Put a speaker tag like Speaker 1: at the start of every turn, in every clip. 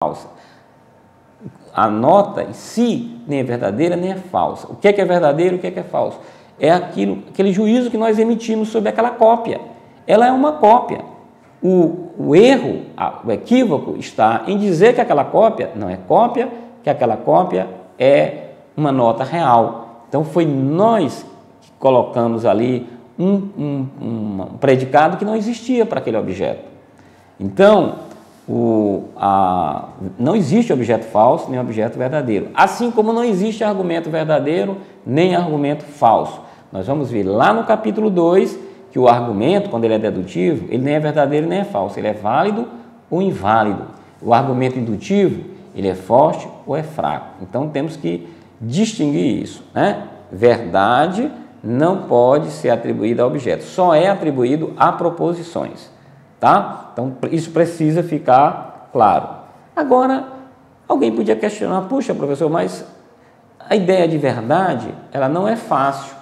Speaker 1: falsa. A nota em si nem é verdadeira nem é falsa. O que é verdadeiro e o que é falso? É aquele juízo que nós emitimos sobre aquela cópia. Ela é uma cópia. O erro, o equívoco está em dizer que aquela cópia não é cópia, que aquela cópia é uma nota real. Então foi nós que colocamos ali um predicado que não existia para aquele objeto. Então, não existe objeto falso nem objeto verdadeiro, assim como não existe argumento verdadeiro nem argumento falso. Nós vamos ver lá no capítulo 2 que o argumento, quando ele é dedutivo, ele nem é verdadeiro nem é falso, ele é válido ou inválido. O argumento indutivo, ele é forte ou é fraco. Então temos que distinguir isso, né? Verdade não pode ser atribuída a objetos, só é atribuído a proposições, tá? Então isso precisa ficar claro. Agora, alguém podia questionar, puxa, professor, mas a ideia de verdade, ela não é fácil,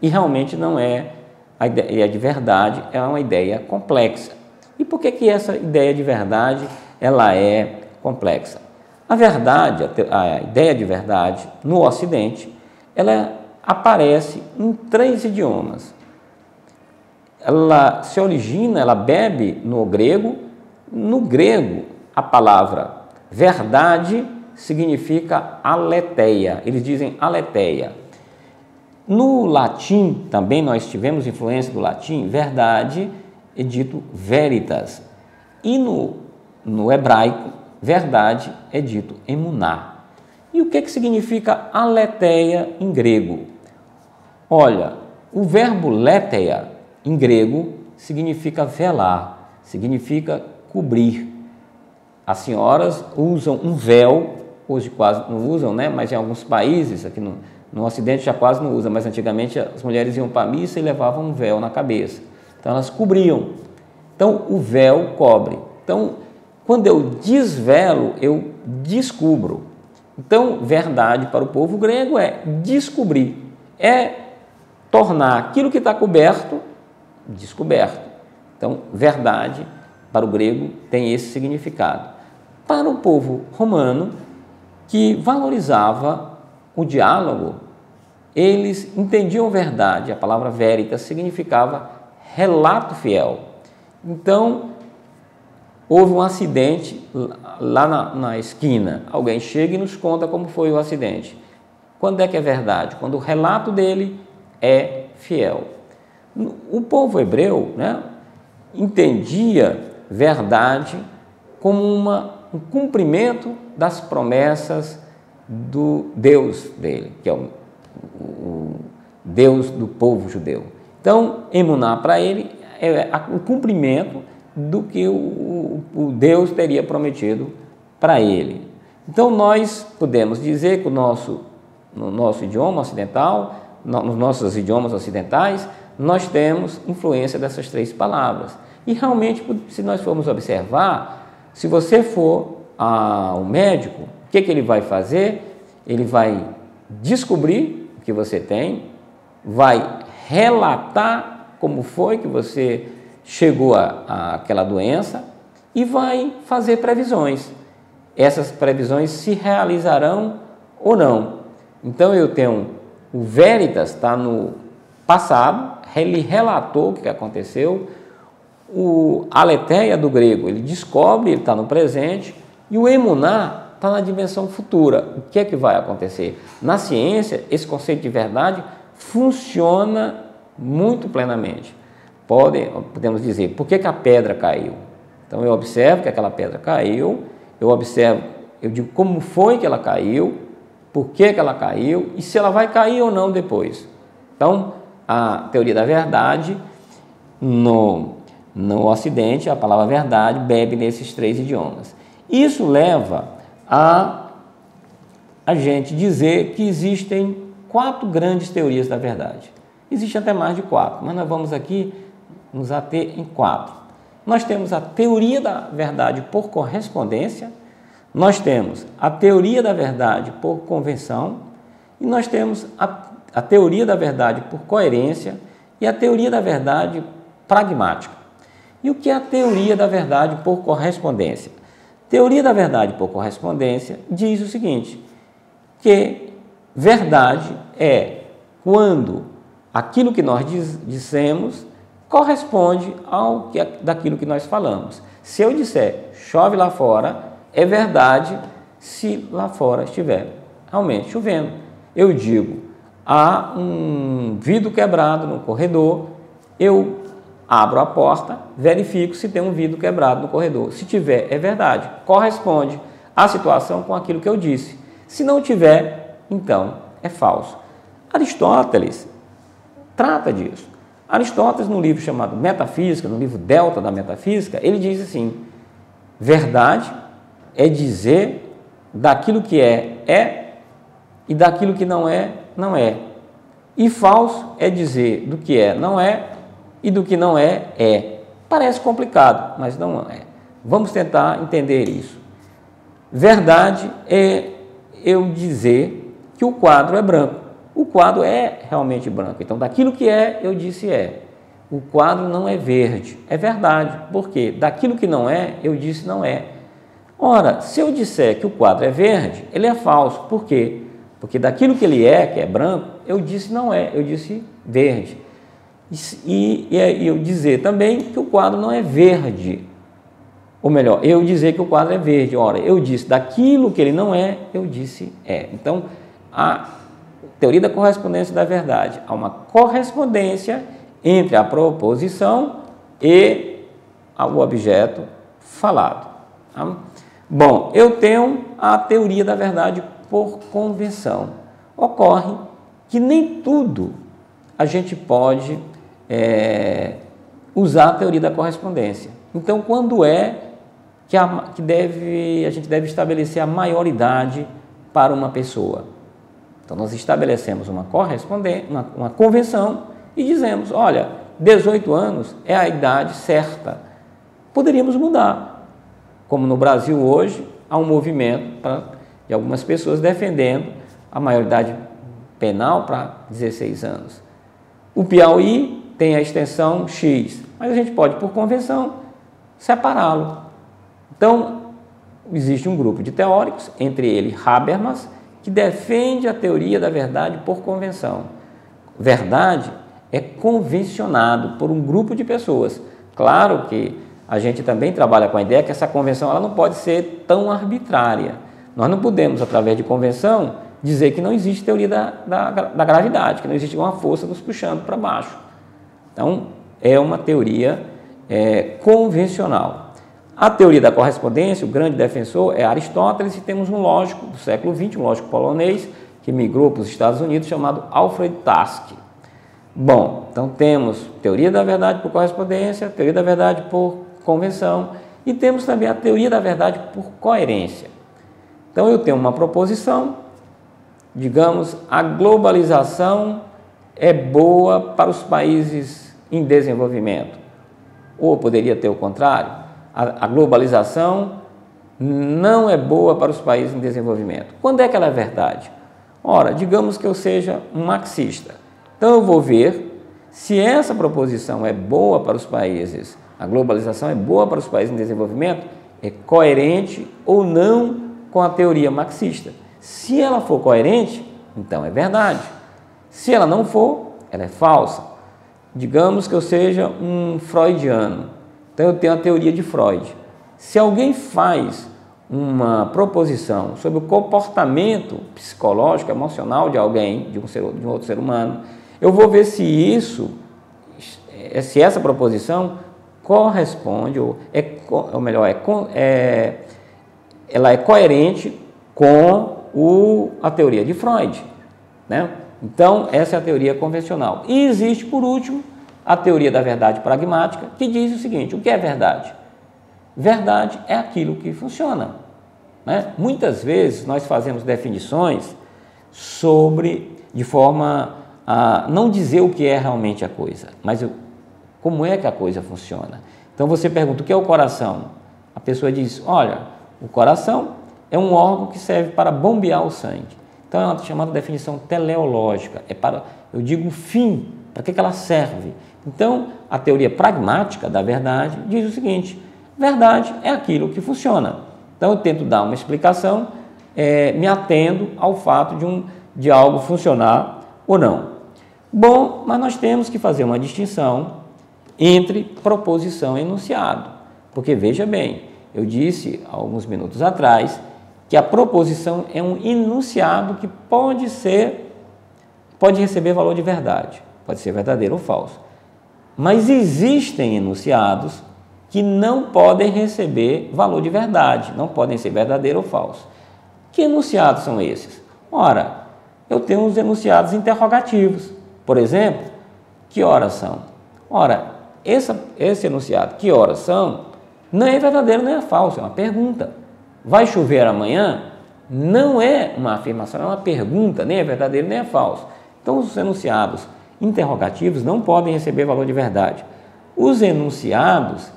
Speaker 1: e realmente não é. A ideia de verdade é uma ideia complexa. E por que essa ideia de verdade ela é complexa? A verdade, a ideia de verdade no Ocidente, ela aparece em 3 idiomas. Ela se origina, ela bebe no grego. No grego, a palavra verdade significa aletheia. Eles dizem aletheia. No latim, também nós tivemos influência do latim, verdade é dito veritas. E no hebraico, verdade é dito emuná. E o que significa aletheia em grego? Olha, o verbo letheia em grego significa velar, significa cobrir. As senhoras usam um véu, hoje quase não usam, né? Mas em alguns países, aqui no Ocidente já quase não usa, mas antigamente as mulheres iam para a missa e levavam um véu na cabeça. Então elas cobriam. Então o véu cobre. Então quando eu desvelo, eu descubro. Então verdade para o povo grego é descobrir, é tornar aquilo que está coberto descoberto. Então verdade para o grego tem esse significado. Para o povo romano, que valorizava o diálogo, eles entendiam verdade. A palavra veritas significava relato fiel. Então, houve um acidente lá na esquina. Alguém chega e nos conta como foi o acidente. Quando é que é verdade? Quando o relato dele é fiel. O povo hebreu, né, entendia verdade como um cumprimento das promessas do Deus dele, que é o Deus do povo judeu. Então, emuná para ele é o cumprimento do que o Deus teria prometido para ele. Então, nós podemos dizer que no nosso idioma ocidental, nos nossos idiomas ocidentais, nós temos influência dessas 3 palavras. E realmente, se nós formos observar, se você for ao médico, o que ele vai fazer? Ele vai descobrir o que você tem, vai relatar como foi que você chegou àquela doença e vai fazer previsões. Essas previsões se realizarão ou não. Então eu tenho o veritas, está no passado, ele relatou o que aconteceu. O aletheia do grego, ele descobre, ele está no presente. E o emuná está na dimensão futura. O que é que vai acontecer? Na ciência, esse conceito de verdade funciona muito plenamente. Podemos dizer, por que a pedra caiu? Então eu observo que aquela pedra caiu, eu digo como foi que ela caiu, por que ela caiu e se ela vai cair ou não depois. Então, a teoria da verdade, no Ocidente, a palavra verdade bebe nesses 3 idiomas. Isso leva a gente dizer que existem 4 grandes teorias da verdade. Existem até mais de 4, mas nós vamos aqui nos ater em 4. Nós temos a teoria da verdade por correspondência, nós temos a teoria da verdade por convenção e nós temos a teoria da verdade por coerência e a teoria da verdade pragmática. E o que é a teoria da verdade por correspondência? Teoria da verdade por correspondência diz o seguinte, que verdade é quando aquilo que nós dissemos corresponde daquilo que nós falamos. Se eu disser chove lá fora, é verdade se lá fora estiver realmente chovendo. Eu digo, há um vidro quebrado no corredor, eu abro a porta, verifico se tem um vidro quebrado no corredor. Se tiver, é verdade, corresponde à situação com aquilo que eu disse. Se não tiver, então é falso. Aristóteles trata disso. Aristóteles, no livro chamado Metafísica, no livro Delta da Metafísica, ele diz assim, verdade é dizer daquilo que é, e daquilo que não é, não é. E falso é dizer do que é, não é, e do que não é, é. Parece complicado, mas não é. Vamos tentar entender isso. Verdade é eu dizer que o quadro é branco. O quadro é realmente branco. Então, daquilo que é, eu disse é. O quadro não é verde. É verdade. Por quê? Daquilo que não é, eu disse não é. Ora, se eu disser que o quadro é verde, ele é falso. Por quê? Porque daquilo que ele é, que é branco, eu disse não é, eu disse verde. E eu dizer também que o quadro não é verde. Ou melhor, eu dizer que o quadro é verde. Ora, eu disse daquilo que ele não é, eu disse é. Então, a teoria da correspondência da verdade. Há uma correspondência entre a proposição e o objeto falado. Tá? Bom, eu tenho a teoria da verdade por convenção. Ocorre que nem tudo a gente pode usar a teoria da correspondência. Então, quando é que a gente deve estabelecer a maioridade para uma pessoa? Então, nós estabelecemos uma convenção e dizemos, olha, 18 anos é a idade certa. Poderíamos mudar. Como no Brasil hoje, há um movimento de algumas pessoas defendendo a maioridade penal para 16 anos. O Piauí tem a extensão X, mas a gente pode, por convenção, separá-lo. Então, existe um grupo de teóricos, entre eles Habermas, que defende a teoria da verdade por convenção. Verdade é convencionado por um grupo de pessoas. Claro que a gente também trabalha com a ideia que essa convenção ela não pode ser tão arbitrária. Nós não podemos, através de convenção, dizer que não existe teoria da gravidade, que não existe uma força nos puxando para baixo. Então, é uma teoria convencional. A teoria da correspondência, o grande defensor é Aristóteles, e temos um lógico do século XX, um lógico polonês, que migrou para os Estados Unidos, chamado Alfred Tarski. Bom, então temos teoria da verdade por correspondência, teoria da verdade por convenção, e temos também a teoria da verdade por coerência. Então eu tenho uma proposição, digamos, a globalização é boa para os países em desenvolvimento. Ou poderia ter o contrário, a globalização não é boa para os países em desenvolvimento. Quando é que ela é verdade? Ora, digamos que eu seja um marxista. Então eu vou ver se essa proposição é boa para os países, a globalização é boa para os países em desenvolvimento, é coerente ou não com a teoria marxista. Se ela for coerente, então é verdade. Se ela não for, ela é falsa. Digamos que eu seja um freudiano. Então, eu tenho a teoria de Freud. Se alguém faz uma proposição sobre o comportamento psicológico, emocional de alguém, de um outro ser humano, eu vou ver se essa proposição corresponde, ela é coerente com a teoria de Freud, né? Então, essa é a teoria convencional. E existe, por último, a teoria da verdade pragmática, que diz o seguinte: o que é verdade? Verdade é aquilo que funciona, né? Muitas vezes nós fazemos definições de forma a não dizer o que é realmente a coisa, mas como é que a coisa funciona. Então você pergunta, o que é o coração? A pessoa diz, olha, o coração é um órgão que serve para bombear o sangue. Então é uma chamada definição teleológica, eu digo o fim, para que ela serve. Então, a teoria pragmática da verdade diz o seguinte: verdade é aquilo que funciona. Então eu tento dar uma explicação, me atendo ao fato de algo funcionar ou não. Bom, mas nós temos que fazer uma distinção entre proposição e enunciado, porque veja bem, eu disse há alguns minutos atrás que a proposição é um enunciado que pode receber valor de verdade, pode ser verdadeiro ou falso. Mas existem enunciados que não podem receber valor de verdade, não podem ser verdadeiro ou falso. Que enunciados são esses? Ora, eu tenho os enunciados interrogativos. Por exemplo, que horas são? Ora, esse enunciado, que horas são, não é verdadeiro nem é falso, é uma pergunta. Vai chover amanhã? Não é uma afirmação, é uma pergunta, nem é verdadeiro nem é falso. Então, os enunciados interrogativos não podem receber valor de verdade. Os enunciados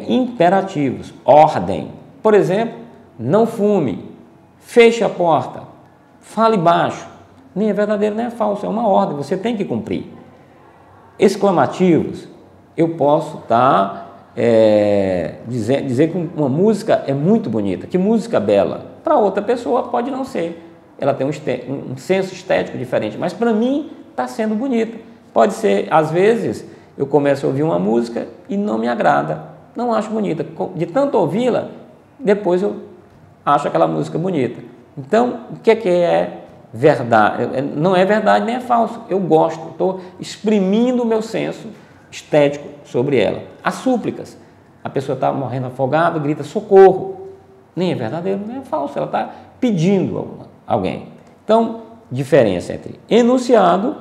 Speaker 1: imperativos, ordem, por exemplo, não fume, feche a porta, fale baixo, nem é verdadeiro nem é falso, é uma ordem, você tem que cumprir. Exclamativos, eu posso dizer que uma música é muito bonita, que música bela, para outra pessoa pode não ser, ela tem um senso estético diferente, mas para mim está sendo bonita. Pode ser, às vezes, eu começo a ouvir uma música e não me agrada, não acho bonita. De tanto ouvi-la, depois eu acho aquela música bonita. Então, o que é verdade? Não é verdade nem é falso. Eu gosto, estou exprimindo o meu senso estético sobre ela. As súplicas. A pessoa está morrendo afogada, grita socorro. Nem é verdadeiro, nem é falso. Ela está pedindo alguém. Então, diferença entre enunciado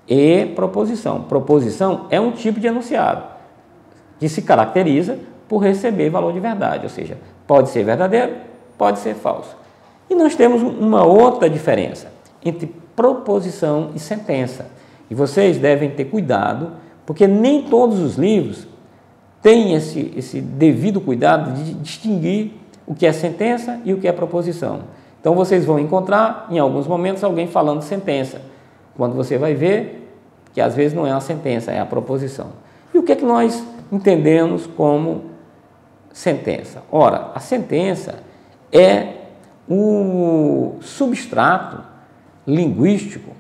Speaker 1: e proposição. Proposição é um tipo de enunciado que se caracteriza por receber valor de verdade, ou seja, pode ser verdadeiro, pode ser falso. E nós temos uma outra diferença entre proposição e sentença. E vocês devem ter cuidado, porque nem todos os livros têm esse devido cuidado de distinguir o que é sentença e o que é proposição. Então, vocês vão encontrar, em alguns momentos, alguém falando sentença, quando você vai ver que, às vezes, não é uma sentença, é a proposição. E o que é que nós entendemos como sentença? Ora, a sentença é o substrato linguístico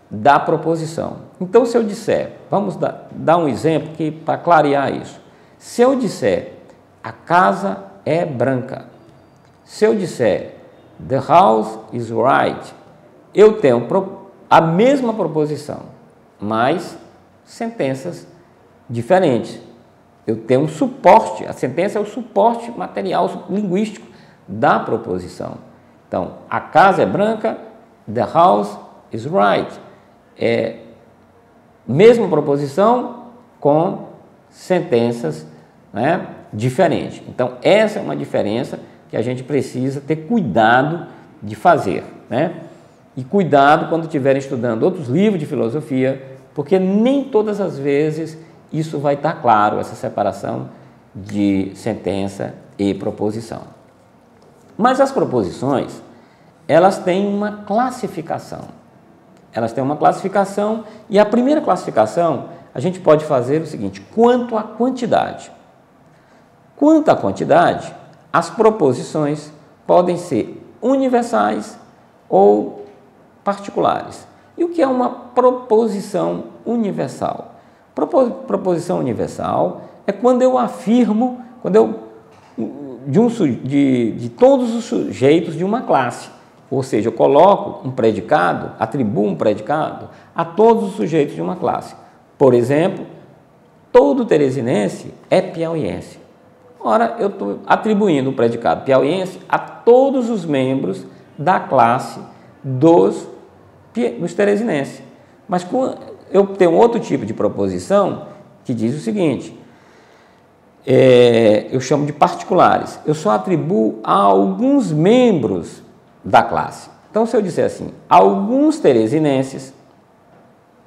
Speaker 1: da proposição. Então, se eu disser, vamos dar um exemplo para clarear isso. Se eu disser, a casa é branca. Se eu disser, the house is white, eu tenho a mesma proposição, mas sentenças diferentes. Eu tenho um suporte, a sentença é o suporte material linguístico da proposição. Então, a casa é branca, the house is white. É mesma proposição com sentenças, né, diferentes. Então, essa é uma diferença que a gente precisa ter cuidado de fazer, né? E cuidado quando estiverem estudando outros livros de filosofia, porque nem todas as vezes isso vai estar claro, essa separação de sentença e proposição. Mas as proposições, elas têm uma classificação. Elas têm uma classificação e a primeira classificação a gente pode fazer o seguinte, quanto à quantidade. Quanto à quantidade, as proposições podem ser universais ou particulares. E o que é uma proposição universal? Proposição universal é quando eu afirmo, de todos os sujeitos de uma classe. Ou seja, eu coloco um predicado, atribuo um predicado a todos os sujeitos de uma classe. Por exemplo, todo teresinense é piauiense. Ora, eu estou atribuindo o predicado piauiense a todos os membros da classe dos teresinenses. Mas eu tenho outro tipo de proposição que diz o seguinte, eu chamo de particulares. Eu só atribuo a alguns membros da classe. Então, se eu disser assim, alguns teresinenses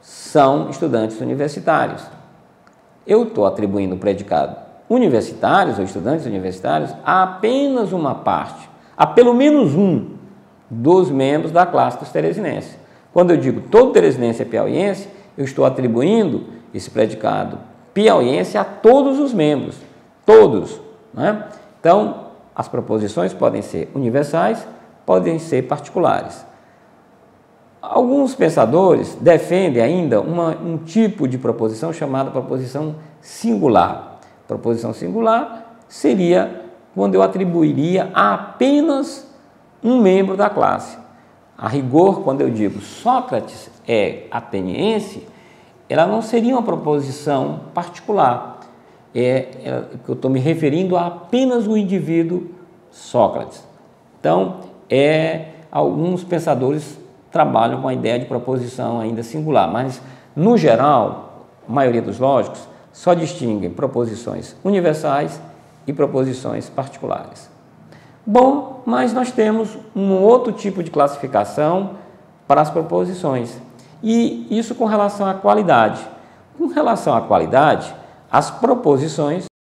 Speaker 1: são estudantes universitários, eu estou atribuindo o predicado universitários ou estudantes universitários a apenas uma parte, a pelo menos um dos membros da classe dos teresinenses. Quando eu digo todo teresinense é piauiense, eu estou atribuindo esse predicado piauiense a todos os membros, todos, né? Então, as proposições podem ser universais, podem ser particulares. Alguns pensadores defendem ainda um tipo de proposição chamada proposição singular. Proposição singular seria quando eu atribuiria a apenas um membro da classe. A rigor, quando eu digo Sócrates é ateniense, ela não seria uma proposição particular. Eu estou me referindo a apenas o indivíduo Sócrates. Então, alguns pensadores trabalham com a ideia de proposição ainda singular, mas, no geral, a maioria dos lógicos só distinguem proposições universais e proposições particulares. Bom, mas nós temos um outro tipo de classificação para as proposições, e isso com relação à qualidade. Com relação à qualidade, as proposições